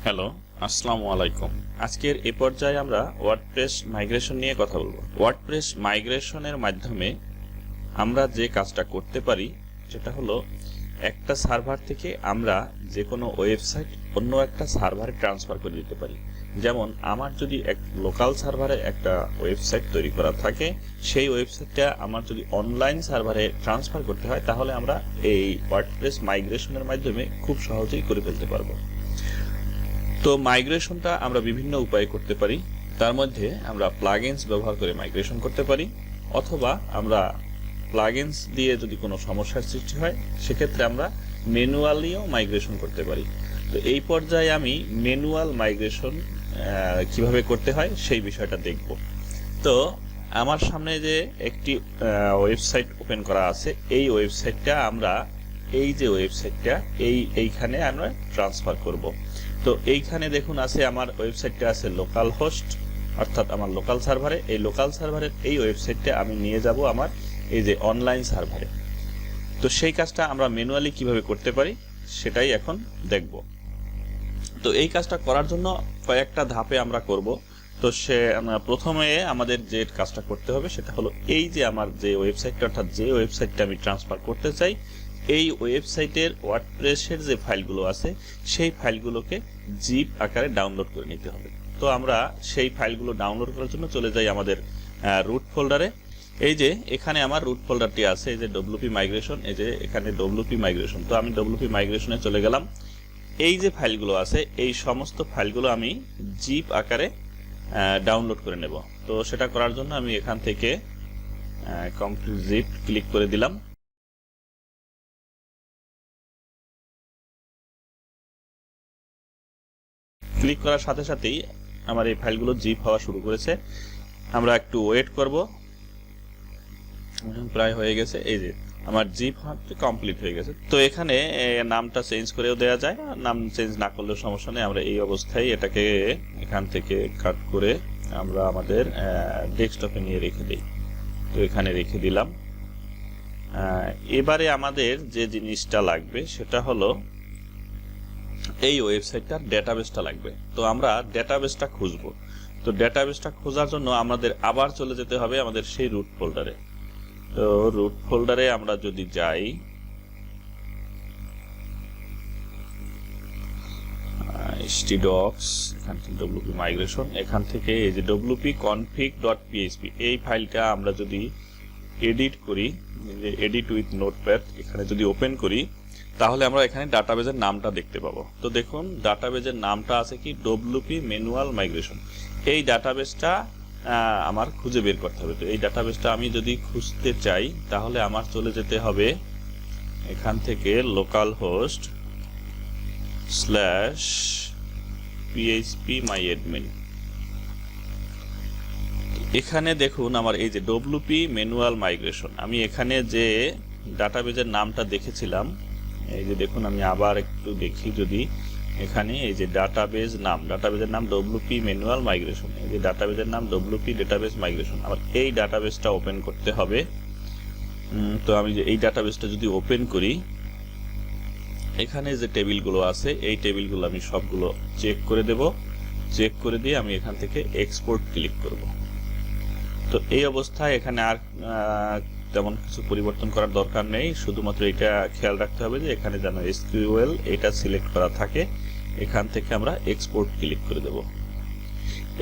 Hello, আসসালামু আলাইকুম। আজকের এই পর্যায়ে আমরা ওয়ার্ডপ্রেস মাইগ্রেশন নিয়ে কথা বলবো। ওয়ার্ডপ্রেস মাইগ্রেশনের মাধ্যমে আমরা যে কাজটা করতে পারি সেটা হলো একটা সার্ভার থেকে আমরা যে কোনো ওয়েবসাইট অন্য একটা সার্ভারে ট্রান্সফার করে দিতে পারি। যেমন আমার যদি এক লোকাল সার্ভারে একটা ওয়েবসাইট তৈরি করা থাকে, সেই ওয়েবসাইটটা আমার যদি অনলাইন সার্ভারে ট্রান্সফার করতে হয় তাহলে আমরা এই ওয়ার্ডপ্রেস মাইগ্রেশনের মাধ্যমে খুব সহজেই করে ফেলতে পারবো। তো মাইগ্রেশনটা আমরা বিভিন্ন উপায়ে করতে পারি। তার মধ্যে আমরা প্লাগইনস ব্যবহার করে মাইগ্রেশন করতে পারি, অথবা আমরা প্লাগইনস দিয়ে যদি কোনো সমস্যার সৃষ্টি হয় সেক্ষেত্রে আমরা ম্যানুয়ালিও মাইগ্রেশন করতে পারি। তো এই পর্যায়ে আমি ম্যানুয়াল মাইগ্রেশন কিভাবে করতে হয় সেই বিষয়টা দেখব। তো আমার সামনে যে একটি ওয়েবসাইট ওপেন করা আছে, এই ওয়েবসাইটটা আমরা এই যে ওয়েবসাইটটা এইখানে আমরা ট্রান্সফার করব। তো এইখানে দেখুন আছে আমার ওয়েবসাইটটা আছে লোকাল হোস্ট, অর্থাৎ আমার লোকাল সার্ভারে। এই লোকাল সার্ভারের এই ওয়েবসাইটটা আমি নিয়ে যাব আমার এই যে অনলাইন সার্ভারে। তো সেই কাজটা আমরা ম্যানুয়ালি কিভাবে করতে পারি সেটাই এখন দেখব। তো এই কাজটা করার জন্য কয়েকটা ধাপে আমরা করব। তো প্রথমে আমাদের যে কাজটা করতে হবে সেটা হলো এই যে আমার যে ওয়েবসাইটটা, অর্থাৎ যে ওয়েবসাইটটা আমি ট্রান্সফার করতে চাই, এই ওয়েবসাইটের ওয়ার্ডপ্রেসের যে ফাইলগুলো আছে সেই ফাইলগুলোকে জিপ আকারে ডাউনলোড করে নিতে হবে। তো আমরা সেই ফাইলগুলো ডাউনলোড করার জন্য চলে যাই আমাদের রুট ফোল্ডারে। এই যে এখানে আমার রুট ফোল্ডারটি আছে, এই যে ডব্লিউপি মাইগ্রেশন, এই যে এখানে ডব্লিউপি মাইগ্রেশন। তো আমি ডব্লিউপি মাইগ্রেশনে চলে গেলাম। এই যে ফাইলগুলো আছে এই সমস্ত ফাইলগুলো আমি জিপ আকারে ডাউনলোড করে নেব। তো সেটা করার জন্য আমি এখান থেকে কমপ্লিট জিপ ক্লিক করে দিলাম। ক্লিক করার সাথে সাথেই আমার এই ফাইলগুলো জিপ হওয়া শুরু করেছে। আমরা একটু ওয়েট করব, প্রায় হয়ে গেছে। এই যে আমার জিপ কমপ্লিট হয়ে গেছে। তো এখানে নামটা চেঞ্জ করেও দেওয়া যায়, নাম চেঞ্জ না করলেও সমস্যা নেই। আমরা এই অবস্থায় এটাকে এখান থেকে কাট করে আমরা আমাদের ডেস্কটপে নিয়ে রেখে দিই। তো এখানে রেখে দিলাম। এবারে আমাদের যে জিনিসটা লাগবে সেটা হলো এই ওয়েবসাইটটার ডেটাবেসটা লাগবে। তো আমরা ডেটাবেসটা খুঁজবো। তো ডেটাবেসটা খোঁজার জন্য আমাদের আবার চলে যেতে হবে আমাদের সেই রুট ফোল্ডারে। তো রুট ফোল্ডারে আমরা যদি যাই, htdocs, এখান থেকে ডব্লিউপি মাইগ্রেশন, এখান থেকে এই যে wp-config.php এই ফাইলটা আমরা যদি এডিট করি, এডিট উইথ নোটপ্যাড এখানে যদি ওপেন করি তাহলে আমরা এখানে ডাটাবেজের নামটা দেখতে পাবো। তো দেখুন ডাটাবেজের নামটা আছে কি, ডব্লিউপি ম্যানুয়াল মাইগ্রেশন। এই ডাটাবেসটা আমার খুঁজে বের করতে হবে। তো এই ডাটাবেসটা আমি যদি খুঁজতে চাই তাহলে আমার চলে যেতে হবে এখান থেকে লোকাল হোস্ট /phpMyAdmin। এখানে দেখুন আমার এই যে ডব্লিউপি ম্যানুয়াল মাইগ্রেশন, আমি এখানে যে ডাটাবেজের নামটা দেখেছিলাম, এই যে দেখুন আমি আবার একটু দেখি, যদি এখানে এই যে ডাটাবেজের নাম ডব্লিউপি ম্যানুয়াল মাইগ্রেশন, এই যে ডাটাবেজের নাম ডব্লিউপি ডেটাবেস মাইগ্রেশন, আমার এই ডাটাবেসটা ওপেন করতে হবে। তো আমি যে এই ডাটাবেসটা যদি ওপেন করি, এখানে যে টেবিলগুলো আছে এই টেবিলগুলো আমি সবগুলো চেক করে দেব। চেক করে দিয়ে আমি এখান থেকে এক্সপোর্ট ক্লিক করব। তো এই অবস্থায় এখানে আর তেমন কিছু পরিবর্তন করার দরকার নেই, শুধুমাত্র এটা খেয়াল রাখতে হবে যে এখানে যেন এসকিউএল এটা সিলেক্ট করা থাকে। এখান থেকে আমরা এক্সপোর্ট ক্লিক করে দেব।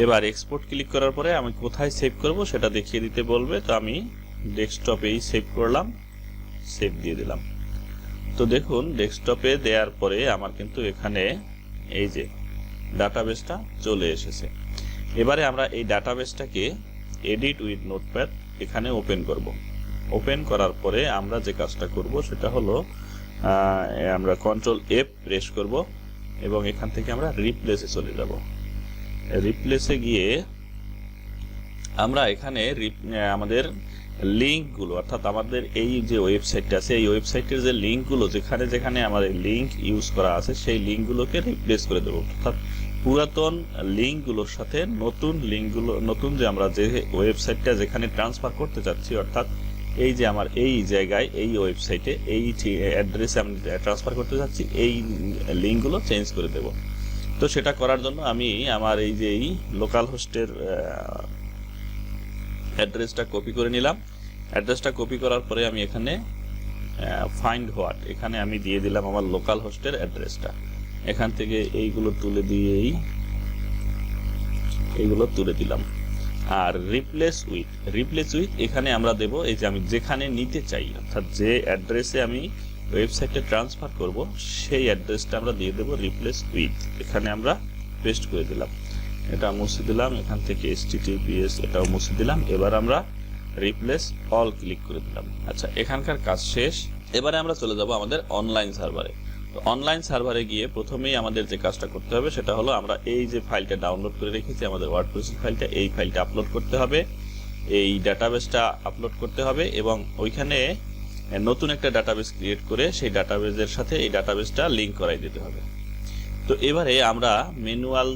এবার এক্সপোর্ট ক্লিক করার পরে আমি কোথায় সেভ করব সেটা দেখিয়ে দিতে বলবে। তো আমি ডেস্কটপেই সেভ করলাম, সেভ দিয়ে দিলাম। তো দেখুন ডেস্কটপে দেওয়ার পরে আমার কিন্তু এখানে এই যে ডাটাবেসটা চলে এসেছে। এবারে আমরা এই ডাটাবেসটাকে এডিট উইথ নোটপ্যাড এখানে ওপেন করব। ওপেন করার পরে আমরা যে কাজটা করব সেটা হলো আমরা Ctrl+F প্রেস করব এবং এখান থেকে আমরা রিপ্লেসে চলে যাব। রিপ্লেসে গিয়ে আমরা এখানে আমাদের লিঙ্কগুলো, অর্থাৎ আমাদের এই যে ওয়েবসাইটটা আছে এই ওয়েবসাইটের যে লিঙ্কগুলো যেখানে যেখানে আমাদের লিঙ্ক ইউজ করা আছে সেই লিঙ্কগুলোকে রিপ্লেস করে দেব। অর্থাৎ পুরাতন লিঙ্কগুলোর সাথে নতুন লিঙ্কগুলো, নতুন যে আমরা যে ওয়েবসাইটটা যেখানে ট্রান্সফার করতে চাচ্ছি, অর্থাৎ এই যে আমার এই জায়গায় এই ওয়েবসাইটে এই অ্যাড্রেসে আমি ট্রান্সফার করতে চাচ্ছি, এই লিঙ্কগুলো চেঞ্জ করে দেব। তো সেটা করার জন্য আমি আমার এই যে এই লোকাল হোস্টের অ্যাড্রেসটা কপি করে নিলাম। অ্যাড্রেসটা কপি করার পরে আমি এখানে ফাইন্ড হোয়াট, এখানে আমি দিয়ে দিলাম আমার লোকাল হোস্টের অ্যাড্রেসটা। এখান থেকে এইগুলো তুলে দিয়েই এইগুলো তুলে দিলাম। আর রিপ্লেস উইথ এখানে আমরা দেব এই যে আমি যেখানে নিতে চাই, অর্থাৎ যে অ্যাড্রেসে আমি ওয়েবসাইটে ট্রান্সফার করব সেই অ্যাড্রেসটা আমরা দিয়ে দেব রিপ্লেস উইথ। এখানে আমরা পেস্ট করে দিলাম, এটা মুছে দিলাম, এখান থেকে https এটাও মুছে দিলাম। এবার আমরা রিপ্লেস অল ক্লিক করে দিলাম। আচ্ছা, এখানকার কাজ শেষ। এবারে আমরা চলে যাব আমাদের অনলাইন সার্ভারে। তো অনলাইন সার্ভারে গিয়ে প্রথমেই আমাদের যে কাজটা করতে হবে সেটা হলো আমরা এই যে ফাইলটা ডাউনলোড করে রেখেছি আমাদের ওয়ার্ডপ্রেস ফাইলটা, এই ফাইলটা আপলোড করতে হবে, এই ডাটাবেসটা আপলোড করতে হবে এবং ওইখানে নতুন একটা ডাটাবেস ক্রিয়েট করে সেই ডাটাবেসের সাথে এই ডাটাবেসটা লিংক করাই দিতে হবে। তো এবারে আমরা ম্যানুয়াল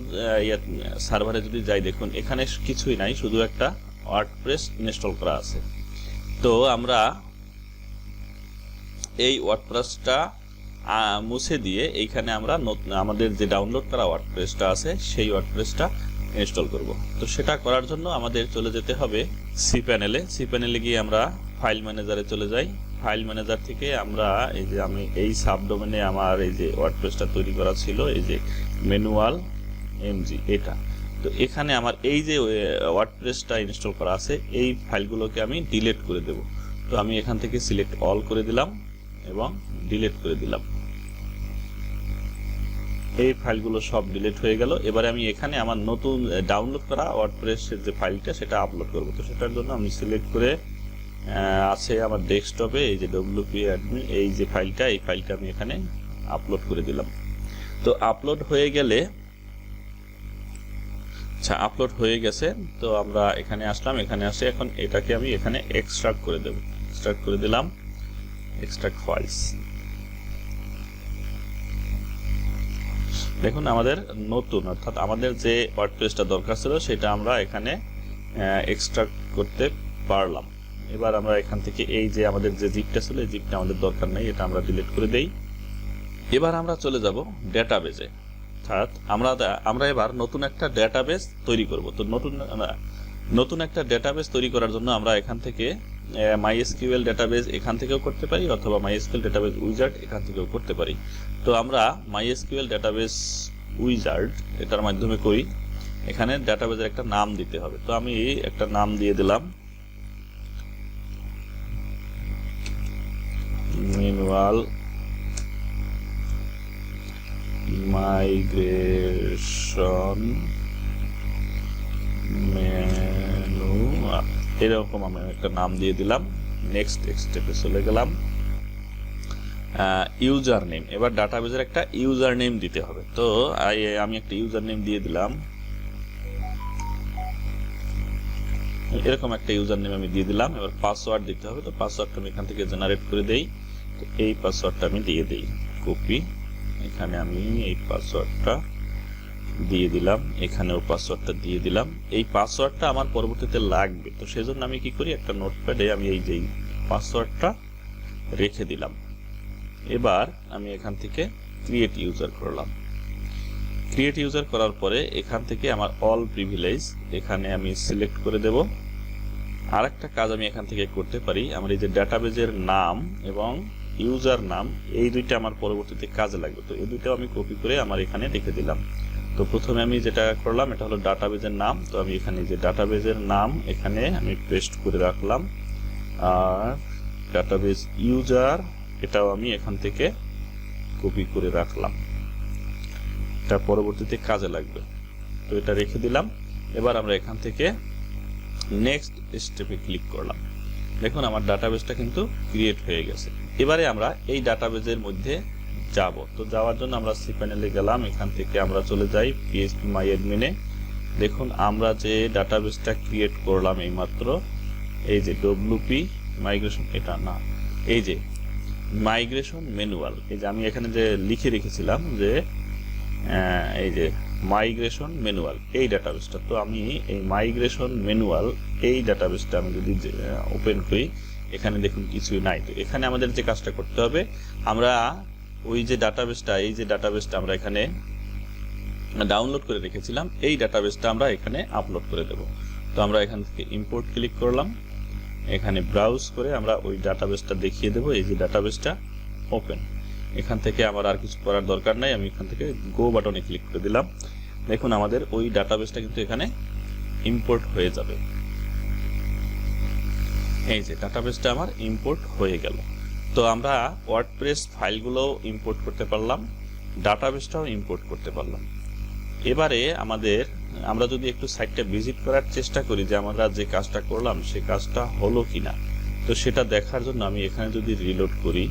সার্ভারে যদি যাই, দেখুন এখানে কিছুই নাই, শুধু একটা ওয়ার্ডপ্রেস ইনস্টল করা আছে। তো আমরা এই ওয়ার্ডপ্রেসটা মুছে দিয়ে এইখানে আমরা আমাদের যে ডাউনলোড করা ওয়ার্ডপ্রেসটা আছে সেই ওয়ার্ডপ্রেসটা ইনস্টল করব। তো সেটা করার জন্য আমাদের চলে যেতে হবে সি প্যানেলে গিয়ে আমরা ফাইল ম্যানেজারে চলে যাই। ফাইল ম্যানেজার থেকে আমরা এই যে আমি এই সাবডোমেনে আমার এই যে ওয়ার্ডপ্রেসটা তৈরি করা ছিল, এই যে ম্যানুয়াল এমজি এটা, তো এখানে আমার এই যে ওয়ার্ডপ্রেসটা ইনস্টল করা আছে এই ফাইলগুলোকে আমি ডিলিট করে দেব। তো আমি এখান থেকে সিলেক্ট অল করে দিলাম এবং ডিলিট করে দিলাম। এই ফাইলগুলো সব ডিলিট হয়ে গেল। এবারে আমি এখানে আমার নতুন ডাউনলোড করা ওয়ার্ডপ্রেসের যে ফাইলটা সেটা আপলোড করব। তো সেটার জন্য আমি সিলেক্ট করে আছে আমার ডেস্কটপে এই যে wp admin এই যে ফাইলটা, এই ফাইলটা আমি এখানে আপলোড করে দিলাম। তো আপলোড হয়ে গেলে, আচ্ছা আপলোড হয়ে গেছে, তো আমরা এখানে আসলাম, এখানে আসে এখন এটাকে আমি এখানে এক্সট্রাক্ট করে দেব। এক্সট্রাক্ট করে দিলাম, এক্সট্রাক্ট ফাইলস। দেখুন আমাদের নতুন, অর্থাৎ আমাদের যে ওয়ার্ডপ্রেসটা দরকার ছিল সেটা আমরা এখানে এক্সট্রাক্ট করতে পারলাম। এবার আমরা এখান থেকে এই যে আমাদের যে জিপটা ছিল এই জিপটা আমাদের দরকার নেই, এটা আমরা ডিলিট করে দেই। এবার আমরা চলে যাব ডেটাবেজে, অর্থাৎ আমরা এবার নতুন একটা ডেটাবেস তৈরি করব। তো নতুন একটা ডেটাবেস তৈরি করার জন্য আমরা এখান থেকে MySQL ডেটাবেস এখান থেকেও করতে পারি অথবা MySQL ডেটাবেস উইজার্ড এখান থেকেও করতে পারি। তো আমরা MySQL ডেটাবেস উইজার্ড এটার মাধ্যমে করি। এখানে ডেটাবেসের একটা নাম দিতে হবে। তো আমি একটা নাম দিয়ে দিলাম ম্যানুয়াল মাইগ্রেশন ম্যানুয়াল, এরকম আমি একটা নাম দিয়ে দিলাম। নেক্সট স্টেপে চলে গেলাম। ইউজার নেম, এবার ডাটাবেসের একটা ইউজার নেম দিতে হবে। তো আমি একটা ইউজার নেম দিয়ে দিলাম, এরকম একটা ইউজার নেম আমি দিয়ে দিলাম। এবার পাসওয়ার্ড দিতে হবে। তো পাসওয়ার্ডটা আমি এখান থেকে জেনারেট করে দেই। তো এই পাসওয়ার্ডটা আমি দিয়ে দিই, কপি, এখানে আমি এই পাসওয়ার্ডটা দিয়ে দিলাম, এখানেও পাসওয়ার্ডটা দিয়ে দিলাম। এই পাসওয়ার্ডটা আমার পরবর্তীতে লাগবে, তো সেজন্য আমি কি করি, একটা নোটপ্যাডে আমি এই যে পাসওয়ার্ডটা রেখে দিলাম। এবার আমি এখান থেকে ক্রিয়েট ইউজার করলাম। ক্রিয়েট ইউজার করার পরে এখান থেকে আমার অল প্রিভিলেজ এখানে আমি সিলেক্ট করে দেব। আরেকটা কাজ আমি এখান থেকে করতে পারি, আমার এই যে ডাটাবেজের নাম এবং ইউজার নাম এই দুইটা আমার পরবর্তীতে কাজে লাগবে। তো এই দুইটাও আমি কপি করে আমার এখানে রেখে দিলাম। তো প্রথমে আমি যেটা করলাম এটা হলো ডাটাবেজের নাম। তো আমি এখানে যে ডাটাবেজের নাম এখানে আমি পেস্ট করে রাখলাম, আর ডাটাবেজ ইউজার এটাও আমি এখান থেকে কপি করে রাখলাম, এটা পরবর্তীতে কাজে লাগবে। তো এটা রেখে দিলাম। এবার আমরা এখান থেকে নেক্সট স্টেপে ক্লিক করলাম। দেখুন আমার ডাটাবেসটা কিন্তু ক্রিয়েট হয়ে গেছে। এবারে আমরা এই ডাটাবেসের মধ্যে যাব। তো যাওয়ার জন্য আমরা সি প্যানেলে গেলাম, এখান থেকে আমরা চলে যাই phpMyAdmin এ। দেখুন আমরা যে ডাটাবেসটা ক্রিয়েট করলাম এইমাত্র, এই যে wp মাইগ্রেশন, এটা না, এই যে মাইগ্রেশন ম্যানুয়াল, এই যে আমি এখানে যে লিখে রেখেছিলাম যে এই যে মাইগ্রেশন ম্যানুয়াল, এই ডাটাবেসটা। তো আমি এই মাইগ্রেশন ম্যানুয়াল এই ডাটাবেসটা আমি যদি ওপেন করি, এখানে দেখুন কিছুই নাই। তো এখানে আমাদের যে কাজটা করতে হবে, আমরা ওই যে ডাটাবেসটা, এই যে ডাটাবেসটা আমরা এখানে ডাউনলোড করে রেখেছিলাম, এই ডাটাবেসটা আমরা এখানে আপলোড করে দেব। তো আমরা এখান থেকে ইম্পোর্ট ক্লিক করলাম, এখানে ব্রাউজ করে আমরা ওই ডাটাবেসটা দেখিয়ে দেব। এই যে ডাটাবেসটা ওপেন, এখান থেকে আমার আর কিছু করার দরকার নাই, আমি এখান থেকে গো বাটনে ক্লিক করে দিলাম। দেখুন আমাদের ওই ডাটাবেসটা কিন্তু এখানে ইম্পোর্ট হয়ে যাবে। এই যে ডাটাবেসটা আমার ইম্পোর্ট হয়ে গেল। তো আমরা ওয়ার্ডপ্রেস ফাইলগুলো ইম্পোর্ট করতে পারলাম, ডাটাবেসটাও ইম্পোর্ট করতে পারলাম। এবারে আমরা যদি একটু সাইটটা ভিজিট করার চেষ্টা করি যে আমরা যে কাজটা করলাম সে কাজটা হলো কিনা, তো সেটা দেখার জন্য আমি এখানে যদি রিলোড করি,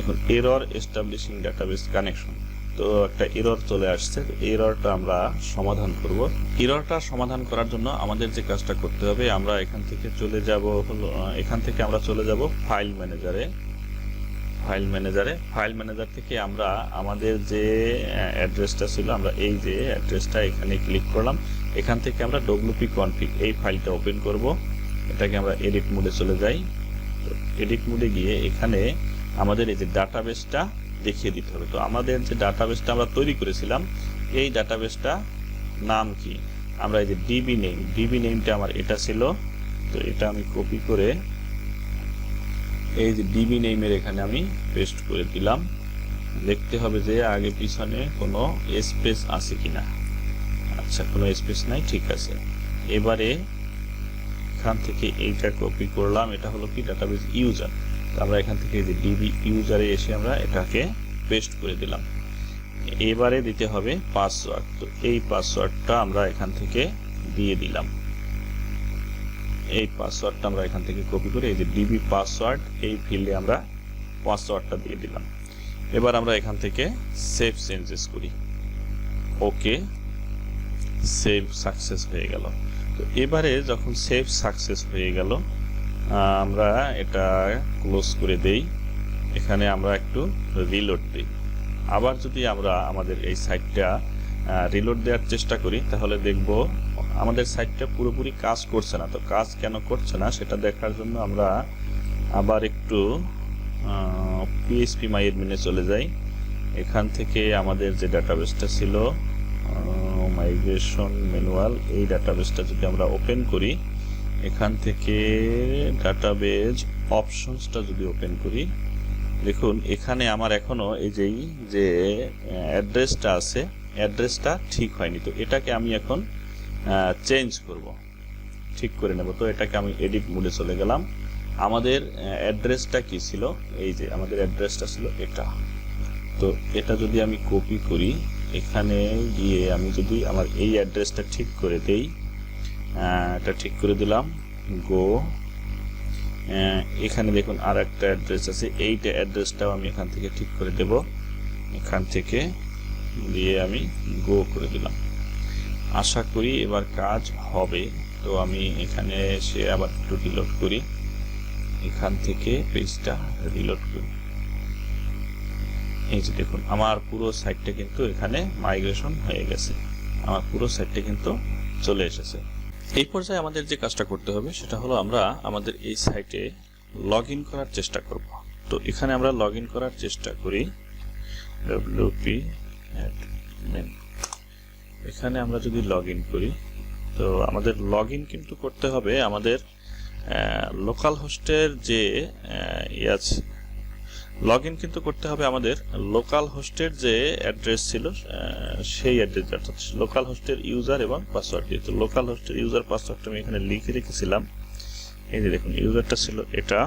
এখন এরর এস্টাবলিশিং ডাটাবেস কানেকশন, তো একটা এরর চলে আসছে। এররটা আমরা সমাধান করব। এররটা সমাধান করার জন্য আমাদের যে কাজটা করতে হবে, আমরা এখান থেকে চলে যাব ফাইল ম্যানেজারে। ফাইল ম্যানেজার থেকে আমরা আমাদের যে অ্যাড্রেসটা ছিল, আমরা এই যে অ্যাড্রেসটা এখানে ক্লিক করলাম, এখান থেকে আমরা wp config এই ফাইলটা ওপেন করব। এটাকে আমরা এডিট মোডে চলে যাই। তো এডিট মোডে গিয়ে এখানে আমাদের এই যে ডাটাবেসটা দেখিয়ে দিতে হবে। তো আমাদের যে ডাটাবেসটা আমরা তৈরি করেছিলাম, এই ডাটাবেসটা নাম কি, আমরা এই যে ডিবি নেমটা আমার এটা ছিল, তো এটা আমি কপি করে এই যে ডিবি নেমের এখানে আমি পেস্ট করে দিলাম। দেখতে হবে যে আগে পিছনে কোনো স্পেস আছে কিনা। আচ্ছা, কোনো স্পেস নাই, ঠিক আছে। এবারে এখান থেকে এইটা কপি করলাম, এটা হলো কি ডাটাবেস ইউজার। তো আমরা এখান থেকে এই যে ডিবি ইউজারে এসে আমরা এটাকে পেস্ট করে দিলাম। এবারে দিতে হবে পাসওয়ার্ড, তো এই পাসওয়ার্ডটা আমরা এখান থেকে দিয়ে দিলাম। এই পাসওয়ার্ডটা আমরা এখান থেকে কপি করে এই যে ডিবি পাসওয়ার্ড এই ফিল্ডে আমরা পাসওয়ার্ডটা দিয়ে দিলাম। এবার আমরা এখান থেকে সেভ চেঞ্জেস করি। ওকে, সেভ সাকসেস হয়ে গেল। তো এবারে যখন সেভ সাকসেস হয়ে গেল, আমরা এটা ক্লোজ করে দেই। এখানে আমরা একটু রিলোড দিই। আবার যদি আমরা আমাদের এই সাইটটা রিলোড দেওয়ার চেষ্টা করি, তাহলে দেখব আমাদের সাইটটা পুরোপুরি কাজ করছে না। তো কাজ কেন করছে না সেটা দেখার জন্য আমরা আবার একটু পিএইচপি মাইএডমিনে চলে যাই। এখান থেকে আমাদের যে ডাটাবেসটা ছিল মাইগ্রেশন ম্যানুয়াল, এই ডাটাবেসটা যদি আমরা ওপেন করি, এখান থেকে ডাটাবেজ অপশনসটা যদি ওপেন করি, দেখুন এখানে আমার এখনো এই যে অ্যাড্রেসটা আছে, অ্যাড্রেসটা ঠিক হয়নি। তো এটাকে আমি এখন চেঞ্জ করব, ঠিক করে নেব। তো এটাকে আমি এডিট মোডে চলে গেলাম। আমাদের অ্যাড্রেসটা কি ছিল, এই যে আমাদের অ্যাড্রেসটা ছিল এটা। তো এটা যদি আমি কপি করি, এখানে গিয়ে আমি যদি আমার এই অ্যাড্রেসটা ঠিক করে দেই, এটা ঠিক করে দিলাম, গো। এখানে দেখুন আর একটা অ্যাড্রেস আছে, এইটা অ্যাড্রেসটাও আমি এখান থেকে ঠিক করে দেব। এখান থেকে দিয়ে আমি গো করে দিলাম। আশা করি এবার কাজ হবে। তো আমি এখানে এসে আবার একটু রিলোড করি, এখান থেকে পেজটা রিলোড করি। এই যে দেখুন আমার পুরো সাইটটা কিন্তু এখানে মাইগ্রেশন হয়ে গেছে, আমার পুরো সাইটটা কিন্তু চলে এসেছে। এই পর্যায়ে আমাদের যে কাজটা করতে হবে সেটা হলো আমরা আমাদের এই সাইটে লগ ইন করার চেষ্টা করব। তো এখানে আমরা লগ ইন করার চেষ্টা করি, wp admin। এখানে আমরা যদি লগ ইন করি, তো আমাদের লগ ইন কিন্তু করতে হবে আমাদের লোকাল হোস্টের যে লগ ইন কিন্তু করতে হবে আমাদের লোকাল হোস্টের যে অ্যাড্রেস ছিল সেই অ্যাড্রেস, অর্থাৎ লোকাল হোস্টের ইউজার এবং পাসওয়ার্ড দিয়ে। তো লোকাল হোস্টের ইউজার পাসওয়ার্ডটা আমি এখানে লিখে রেখেছিলাম। এই যে দেখুন ইউজারটা ছিল এটা,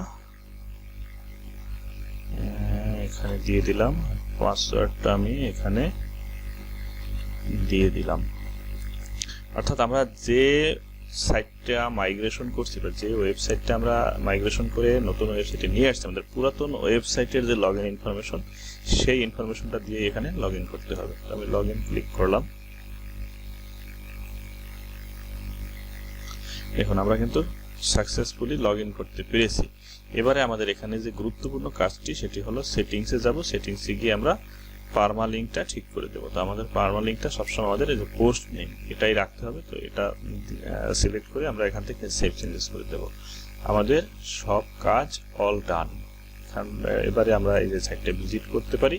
এখানে দিয়ে দিলাম। পাসওয়ার্ডটা আমি এখানে দিয়ে দিলাম। অর্থাৎ আমরা যে সাইটটা মাইগ্রেশন করছি বা যে ওয়েবসাইটটা আমরা মাইগ্রেশন করে নতুন ওয়েবসাইটে নিয়ে আসছি, আমাদের পুরাতন ওয়েবসাইটের যে লগ ইন ইনফরমেশন, সেই ইনফরমেশনটা দিয়ে এখানে লগ ইন করতে হবে। আমি লগ ইন ক্লিক করলাম। এখন আমরা কিন্তু সাকসেসফুলি লগ ইন করতে পেরেছি। এবারে আমাদের এখানে যে গুরুত্বপূর্ণ কাজটি সেটি হলো সেটিংসে যাব। সেটিংসে গিয়ে আমরা পারমালিঙ্কটা ঠিক করে দেবো। তো আমাদের পারমালিঙ্কটা সবসময় আমাদের এই যে পোস্ট নেম এটাই রাখতে হবে। তো এটা সিলেক্ট করে আমরা এখান থেকে সেভ চেঞ্জেস করে দেবো। আমাদের সব কাজ অল ডান। এবারে আমরা এই যে সাইটটা ভিজিট করতে পারি।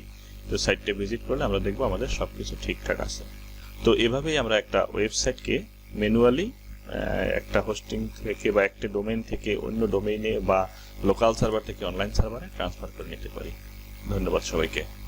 তো সাইটটা ভিজিট করলে আমরা দেখবো আমাদের সবকিছু ঠিকঠাক আছে। তো এভাবেই আমরা একটা ওয়েবসাইটকে ম্যানুয়ালি একটা হোস্টিং থেকে বা একটা ডোমেইন থেকে অন্য ডোমেইনে বা লোকাল সার্ভার থেকে অনলাইন সার্ভারে ট্রান্সফার করে নিতে পারি। ধন্যবাদ সবাইকে।